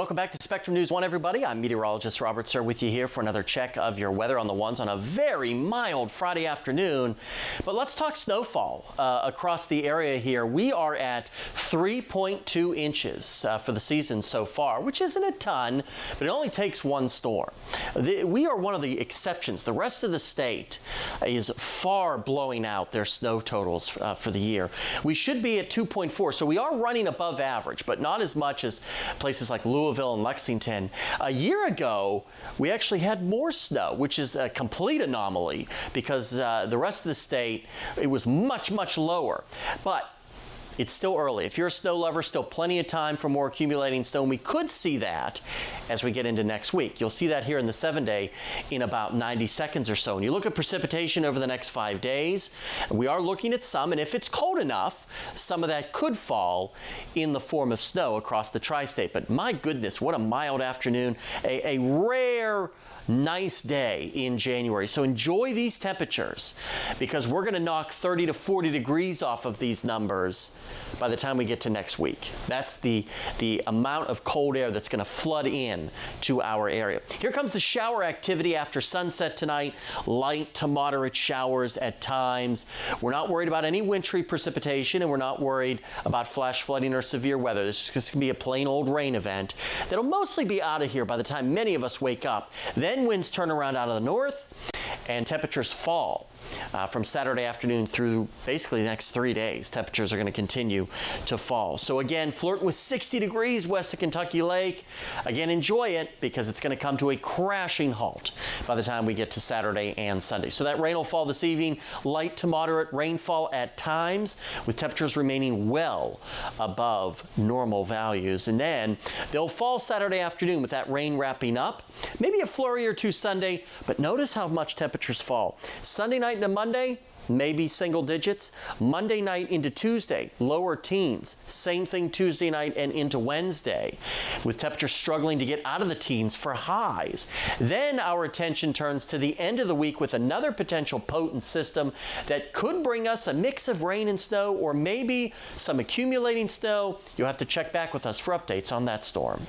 Welcome back to Spectrum News 1, everybody. I'm meteorologist Robert Suhr with you here for another check of your weather on the ones on a very mild Friday afternoon. But let's talk snowfall across the area here. We are at 3.2 inches for the season so far, which isn't a ton, but it only takes one storm. We are one of the exceptions. The rest of the state is far blowing out their snow totals for the year. We should be at 2.4, so we are running above average, but not as much as places like Louisville and Lexington. A year ago, we actually had more snow, which is a complete anomaly because the rest of the state, it was much, much lower. But it's still early. If you're a snow lover, still plenty of time for more accumulating snow. And we could see that as we get into next week. You'll see that here in the 7-day in about 90 seconds or so. And you look at precipitation over the next 5 days, we are looking at some, and if it's cold enough, some of that could fall in the form of snow across the tri-state. But my goodness, what a mild afternoon. A rare, nice day in January. So enjoy these temperatures because we're going to knock 30 to 40 degrees off of these numbers by the time we get to next week. That's the amount of cold air that's going to flood in to our area. Here comes the shower activity after sunset tonight. Light to moderate showers at times. We're not worried about any wintry precipitation, and we're not worried about flash flooding or severe weather. This is just going to be a plain old rain event that'll mostly be out of here by the time many of us wake up. Then winds turn around out of the north and temperatures fall. From Saturday afternoon through basically the next 3 days, temperatures are going to continue to fall. So again, flirt with 60 degrees west of Kentucky Lake. Again, enjoy it because it's going to come to a crashing halt by the time we get to Saturday and Sunday. So that rain will fall this evening, light to moderate rainfall at times, with temperatures remaining well above normal values. And then they'll fall Saturday afternoon with that rain wrapping up. Maybe a flurry or two Sunday, but notice how much temperatures fall. Sunday night into Monday, maybe single digits. Monday night into Tuesday, lower teens. Same thing Tuesday night and into Wednesday, with temperatures struggling to get out of the teens for highs. Then our attention turns to the end of the week with another potential potent system that could bring us a mix of rain and snow, or maybe some accumulating snow. You'll have to check back with us for updates on that storm.